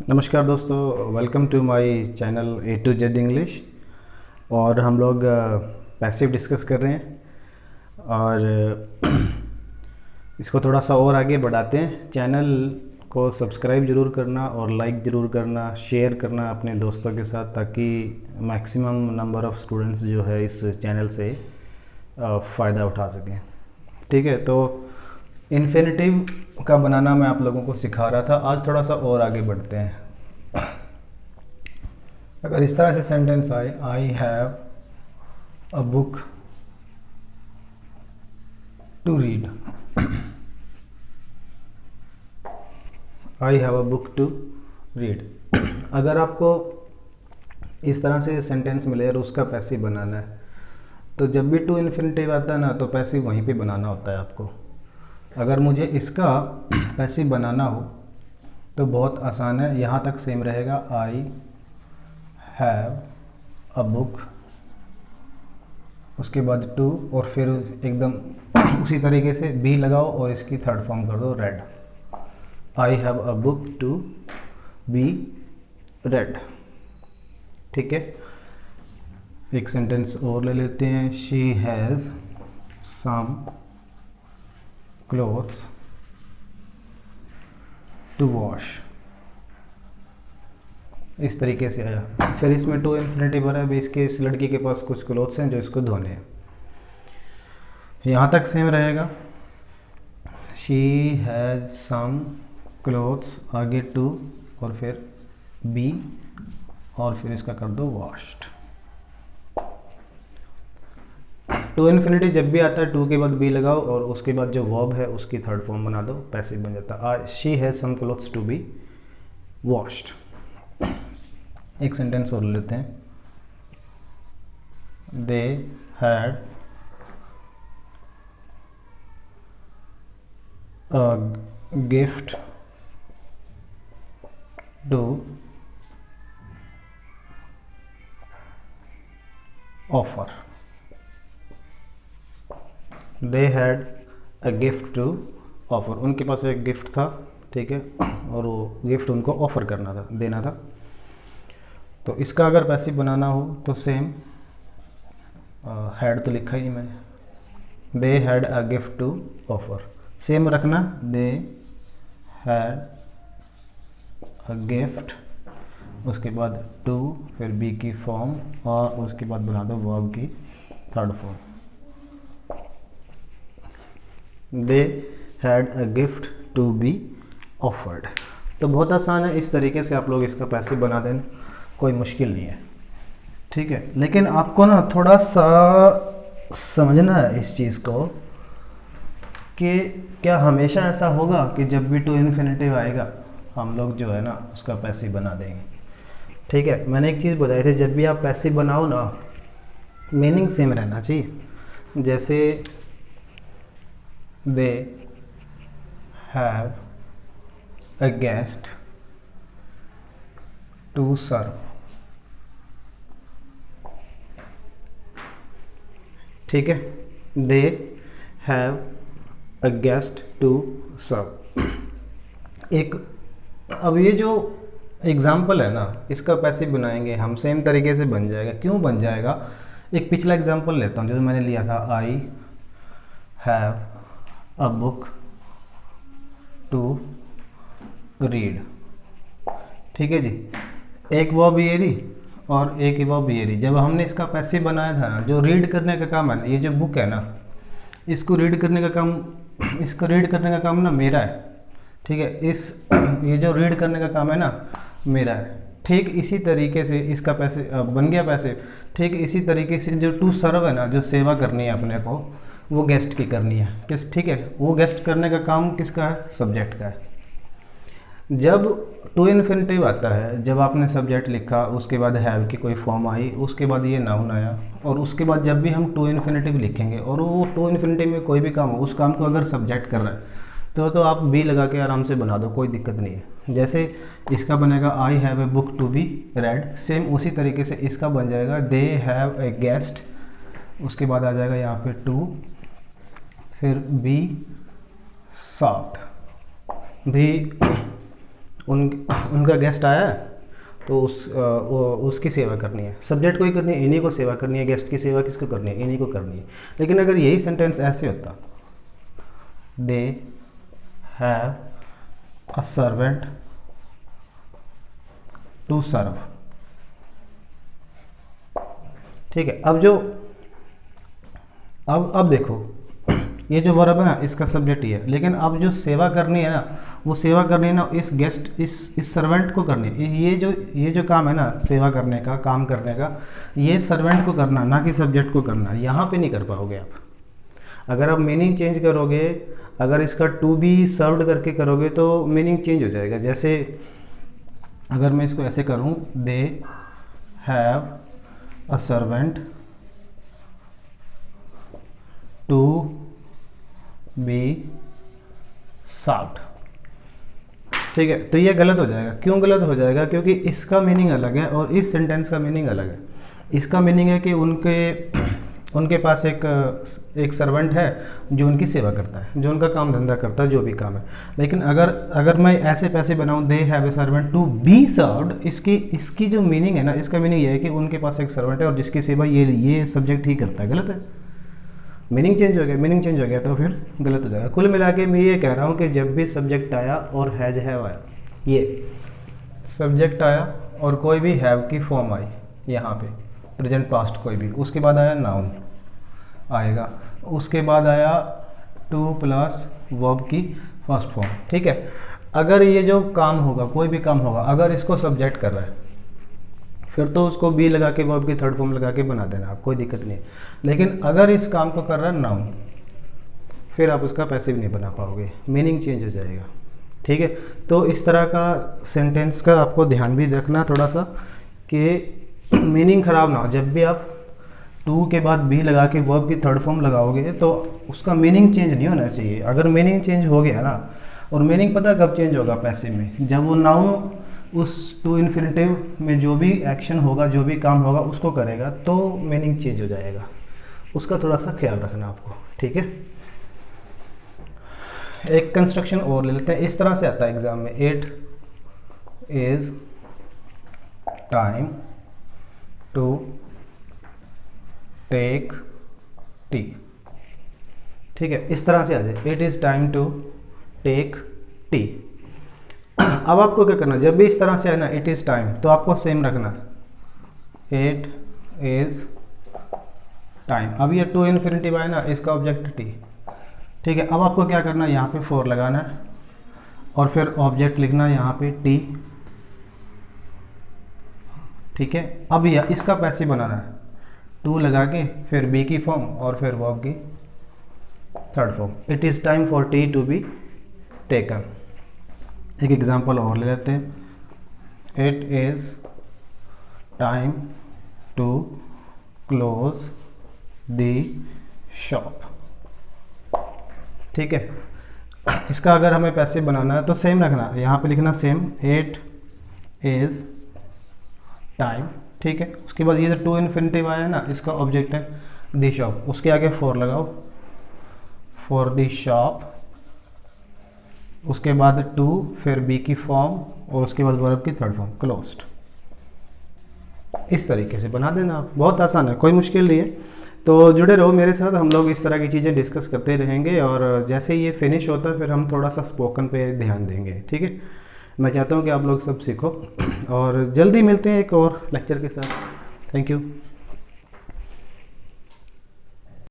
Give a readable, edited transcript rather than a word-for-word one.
नमस्कार दोस्तों, welcome to my channel A to Z English. और हम लोग पैसिव डिस्कस कर रहे हैं और इसको थोड़ा सा और आगे बढ़ाते हैं। चैनल को सब्सक्राइब ज़रूर करना और लाइक ज़रूर करना, शेयर करना अपने दोस्तों के साथ, ताकि मैक्सिमम नंबर ऑफ़ स्टूडेंट्स जो है इस चैनल से फ़ायदा उठा सकें। ठीक है, तो इन्फिनेटिव का बनाना मैं आप लोगों को सिखा रहा था। आज थोड़ा सा और आगे बढ़ते हैं। अगर इस तरह से सेंटेंस आए, I have a book to read, I have a book to read. अगर आपको इस तरह से सेंटेंस मिले और उसका पैसिव बनाना है, तो जब भी टू इन्फिनेटिव आता है ना, तो पैसिव वहीं पे बनाना होता है आपको। अगर मुझे इसका पैसिव बनाना हो तो बहुत आसान है, यहाँ तक सेम रहेगा। आई हैव अ बुक, उसके बाद टू, और फिर एकदम उसी तरीके से बी लगाओ और इसकी थर्ड फॉर्म कर दो read. I have a book to be read. ठीक है, एक सेंटेंस और ले लेते हैं। She has some clothes to wash. इस तरीके से आया। फिर इसमें टू इन्फिनेटिव है। अभी इस लड़की के पास कुछ क्लोथ्स हैं जो इसको धोने हैं। यहाँ तक सेम रहेगा। शी हैज़ सम क्लोथ्स, आगे टू और फिर बी और फिर इसका कर दो वॉश्ड। टू इन्फिनिटी जब भी आता है, टू के बाद बी लगाओ और उसके बाद जो वर्ब है उसकी थर्ड फॉर्म बना दो, पैसिव बन जाता है। She has some clothes to be washed. एक सेंटेंस और लेते हैं। They had a gift to offer. They had a gift to offer. उनके पास एक गिफ्ट था, ठीक है, और वो गिफ्ट उनको ऑफर करना था, देना था। तो इसका अगर पैसिव बनाना हो तो सेम, हैड तो लिखा ही मैंने। They had a gift to offer, same रखना। दे हैड अ गिफ्ट, उसके बाद टू, फिर बी की फॉर्म और उसके बाद बना दो वर्ब की third form. They had a gift to be offered. तो बहुत आसान है, इस तरीके से आप लोग इसका पैसिव बना देना, कोई मुश्किल नहीं है। ठीक है, लेकिन आपको ना थोड़ा सा समझना है इस चीज़ को कि क्या हमेशा ऐसा होगा कि जब भी टू इन्फिनेटिव आएगा हम लोग जो है ना उसका पैसिव बना देंगे। ठीक है, मैंने एक चीज़ बताई थी, जब भी आप पैसिव बनाओ ना, मीनिंग सेम रहना चाहिए। जैसे they have a guest to serve. ठीक है, they have a guest to serve. एक, अब ये जो एग्जाम्पल है ना, इसका पैसिव बनाएंगे हम, सेम तरीके से बन जाएगा। क्यों बन जाएगा? एक पिछला एग्जाम्पल लेता हूँ जो मैंने लिया था। I have a book to read. ठीक है जी, एक वो बियरी और एक वो बियरी। जब हमने इसका पैसिव बनाया था ना, जो रीड करने का काम है ना, ये जो बुक है ना, इसको रीड करने का काम, इसको रीड करने का काम ना मेरा है। ठीक है, ये जो रीड करने का काम है ना मेरा है। ठीक इसी तरीके से इसका पैसे बन गया पैसे। ठीक इसी तरीके से जो टू सर्व है ना, जो सेवा करनी है अपने को, वो गेस्ट की करनी है। किस, ठीक है, वो गेस्ट करने का काम किसका है? सब्जेक्ट का है। जब टू इन्फिनेटिव आता है, जब आपने सब्जेक्ट लिखा, उसके बाद हैव की कोई फॉर्म आई, उसके बाद ये नाउन आया, और उसके बाद जब भी हम टू इन्फिनेटिव लिखेंगे और वो टू इन्फिनेटिव में कोई भी काम हो, उस काम को अगर सब्जेक्ट कर रहा है तो आप बी लगा के आराम से बना दो, कोई दिक्कत नहीं है। जैसे इसका बनेगा I have a book to be read, same उसी तरीके से इसका बन जाएगा दे हैव ए गेस्ट, उसके बाद आ जाएगा यहाँ पे टू, फिर बी सॉफ्ट भी उनका गेस्ट आया है तो उसकी सेवा करनी है, सब्जेक्ट को ही करनी है, इन्हीं को सेवा करनी है, गेस्ट की सेवा किसको करनी है, इन्हीं को करनी है। लेकिन अगर यही सेंटेंस ऐसे होता, they have a servant to serve, ठीक है। अब देखो ये जो वर्ब है ना इसका सब्जेक्ट ही है, लेकिन अब जो सेवा करनी है ना, वो सेवा करनी है ना इस गेस्ट इस सर्वेंट को करनी है। ये जो काम है ना सेवा करने का, काम करने का, ये सर्वेंट को करना, ना कि सब्जेक्ट को करना। यहाँ पे नहीं कर पाओगे आप। अगर आप मीनिंग चेंज करोगे, अगर इसका टू बी सर्व्ड करके करोगे तो मीनिंग चेंज हो जाएगा। जैसे अगर मैं इसको ऐसे करूँ, they have a servant to be served, ठीक है, तो ये गलत हो जाएगा। क्यों गलत हो जाएगा? क्योंकि इसका मीनिंग अलग है और इस सेंटेंस का मीनिंग अलग है। इसका मीनिंग है कि उनके पास एक सर्वेंट है जो उनकी सेवा करता है, जो उनका काम धंधा करता है, जो भी काम है। लेकिन अगर मैं ऐसे पैसे बनाऊं, they have a servant to be served, इसकी जो मीनिंग है ना, इसका मीनिंग ये है कि उनके पास एक सर्वेंट है और जिसकी सेवा ये सब्जेक्ट ही करता है। गलत है, मीनिंग चेंज हो गया तो फिर गलत हो जाएगा। कुल मिला के मैं ये कह रहा हूँ कि जब भी सब्जेक्ट आया और हैज हैव आया, ये सब्जेक्ट आया और कोई भी हैव की फॉर्म आई यहाँ पे, प्रेजेंट पास्ट कोई भी, उसके बाद आया नाउन आएगा, उसके बाद आया टू प्लस वर्ब की फर्स्ट फॉर्म, ठीक है। अगर ये जो काम होगा, कोई भी काम होगा, अगर इसको सब्जेक्ट कर रहा है फिर तो उसको बी लगा के वर्ब की थर्ड फॉर्म लगा के बना देना, आप कोई दिक्कत नहीं है। लेकिन अगर इस काम को कर रहा है नाउन, फिर आप उसका पैसिव नहीं बना पाओगे, मीनिंग चेंज हो जाएगा, ठीक है। तो इस तरह का सेंटेंस का आपको ध्यान भी रखना थोड़ा सा कि मीनिंग ख़राब ना हो। जब भी आप टू के बाद बी लगा के वर्ब की थर्ड फॉर्म लगाओगे तो उसका मीनिंग चेंज नहीं होना चाहिए। अगर मीनिंग चेंज हो गया ना, और मीनिंग पता कब चेंज होगा पैसिव में, जब वो नाउन उस टू इन्फिनेटिव में जो भी एक्शन होगा, जो भी काम होगा उसको करेगा, तो मीनिंग चेंज हो जाएगा। उसका थोड़ा सा ख्याल रखना आपको, ठीक है। एक कंस्ट्रक्शन और ले लेते हैं, इस तरह से आता है एग्जाम में, it is time to take tea, ठीक है, इस तरह से आ जाए, it is time to take tea. अब आपको क्या करना, जब भी इस तरह से है ना इट इज़ टाइम, तो आपको सेम रखना, इट इज़ टाइम। अब ये टू इन्फिनिटिव आया ना, इसका ऑब्जेक्ट टी, ठीक है। अब आपको क्या करना है, यहाँ पे फोर लगाना है और फिर ऑब्जेक्ट लिखना है यहाँ पे टी, ठीक है। अब यह इसका पैसिव बनाना है, टू लगा के फिर बी की फॉर्म और फिर वर्ब की third form, it is time for tea to be taken. एक एग्जांपल और ले लेते हैं, it is time to close the shop, ठीक है। इसका अगर हमें पैसे बनाना है तो सेम रखना, यहाँ पे लिखना सेम, इट इज़ टाइम, ठीक है। उसके बाद ये जो टू इन्फिनिटिव आया है ना, इसका ऑब्जेक्ट है द शॉप, उसके आगे फॉर लगाओ, फॉर द शॉप, उसके बाद टू, फिर बी की फॉर्म और उसके बाद वर्ब की थर्ड फॉर्म क्लोज्ड। इस तरीके से बना देना आप, बहुत आसान है, कोई मुश्किल नहीं है। तो जुड़े रहो मेरे साथ, हम लोग इस तरह की चीज़ें डिस्कस करते रहेंगे और जैसे ही ये फिनिश होता है फिर हम थोड़ा सा स्पोकन पे ध्यान देंगे, ठीक है। मैं चाहता हूँ कि आप लोग सब सीखो और जल्दी मिलते हैं एक और लेक्चर के साथ। Thank you.